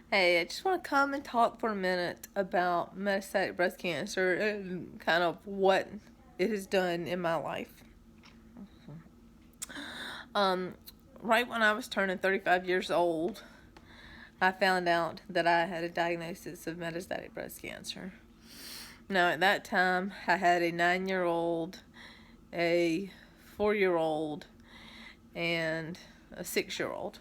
Hey, I just want to come and talk for a minute about metastatic breast cancer and kind of what it has done in my life. Um, right when I was turning 35 years old, I found out that I had a diagnosis of metastatic breast cancer. Now, at that time, I had a 9-year-old, a 4-year-old, and a 6-year-old.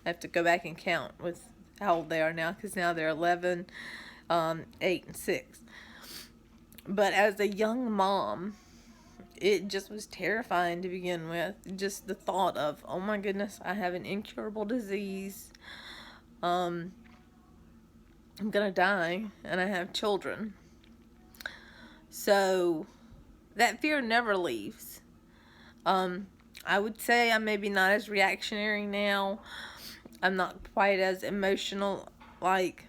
I have to go back and count with how old they are now because now they're 11, 8, and 6. But as a young mom, it just was terrifying to begin with. Just the thought of, oh my goodness, I have an incurable disease. Um, I'm gonna die, and I have children. So that fear never leaves. Um, I would say I'm maybe not as reactionary now. I'm not quite as emotional. Like,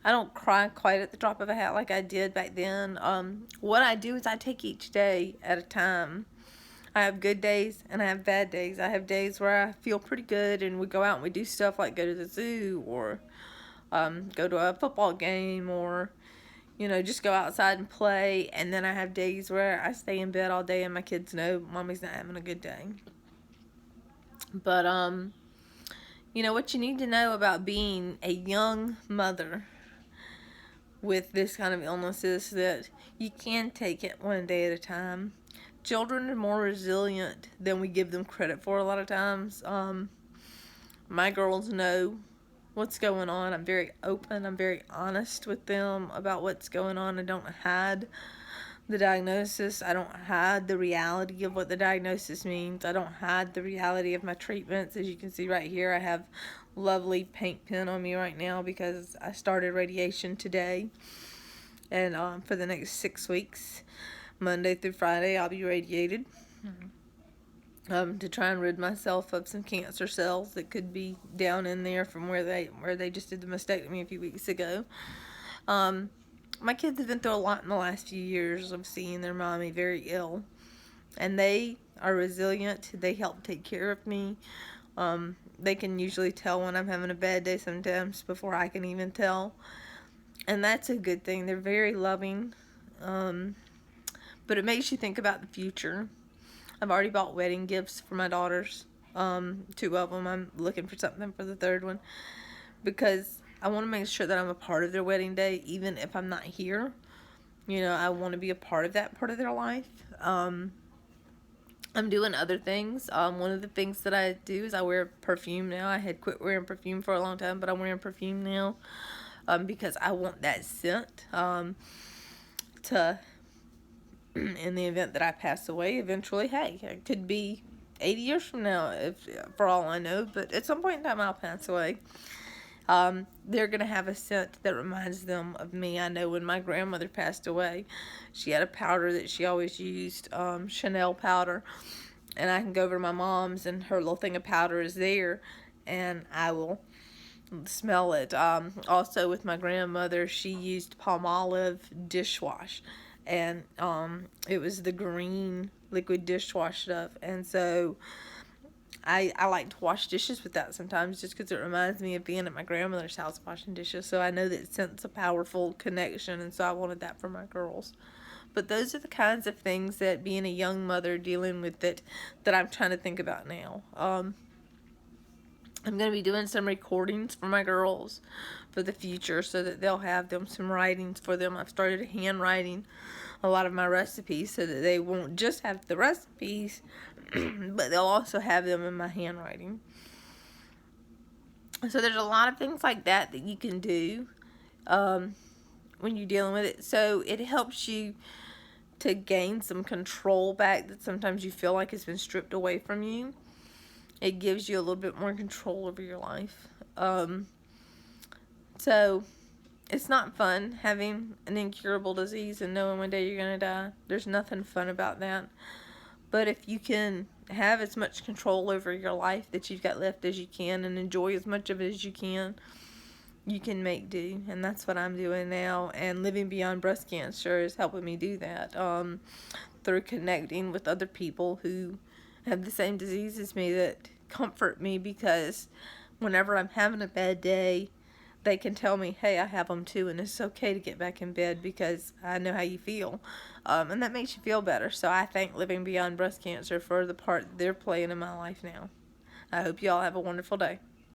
I don't cry quite at the drop of a hat like I did back then. What I do is I take each day at a time. I have good days and I have bad days. I have days where I feel pretty good and we go out and we do stuff like go to the zoo or go to a football game or, just go outside and play. And then I have days where I stay in bed all day and my kids know mommy's not having a good day. But, what you need to know about being a young mother with this kind of illness is that you can take it one day at a time. Children are more resilient than we give them credit for a lot of times. My girls know what's going on. I'm very open. I'm very honest with them about what's going on. I don't hide the diagnosis. I don't hide the reality of what the diagnosis means. I don't hide the reality of my treatments. As you can see right here, I have lovely paint pen on me right now because I started radiation today. And for the next 6 weeks, Monday through Friday, I'll be radiated to try and rid myself of some cancer cells that could be down in there from where they just did the mastectomy a few weeks ago. My kids have been through a lot in the last few years of seeing their mommy very ill, and they are resilient. They help take care of me. They can usually tell when I'm having a bad day sometimes before I can even tell, and that's a good thing. They're very loving, but it makes you think about the future. I've already bought wedding gifts for my daughters, 2 of them. I'm looking for something for the 3rd one because I want to make sure that I'm a part of their wedding day, even if I'm not here. I want to be a part of that part of their life. I'm doing other things. One of the things that I do is I wear perfume now. I had quit wearing perfume for a long time, but I'm wearing perfume now because I want that scent to, in the event that I pass away eventually, hey, it could be 80 years from now, if for all I know, but at some point in time I'll pass away. They're going to have a scent that reminds them of me. I know when my grandmother passed away, she had a powder that she always used, Chanel powder, and I can go over to my mom's and her little thing of powder is there, and I will smell it. Also with my grandmother, she used Palmolive dishwash, and it was the green liquid dishwash stuff, and so I like to wash dishes with that sometimes just because it reminds me of being at my grandmother's house washing dishes. So I know that scent's a powerful connection, and so I wanted that for my girls. But those are the kinds of things that being a young mother dealing with that I'm trying to think about now. I'm going to be doing some recordings for my girls for the future so that they'll have them some writings for them. I've started handwriting a lot of my recipes so that they won't just have the recipes, but they'll also have them in my handwriting. So there's a lot of things like that you can do when you're dealing with it. So it helps you to gain some control back that sometimes you feel like has been stripped away from you. It gives you a little bit more control over your life. So it's not fun having an incurable disease and knowing one day you're going to die. There's nothing fun about that. But if you can have as much control over your life that you've got left as you can and enjoy as much of it as you can make do. And that's what I'm doing now. And Living Beyond Breast Cancer is helping me do that through connecting with other people who have the same disease as me that comfort me because whenever I'm having a bad day, they can tell me, hey, I have them too, and it's okay to get back in bed because I know how you feel. And that makes you feel better. So I thank Living Beyond Breast Cancer for the part they're playing in my life now. I hope you all have a wonderful day.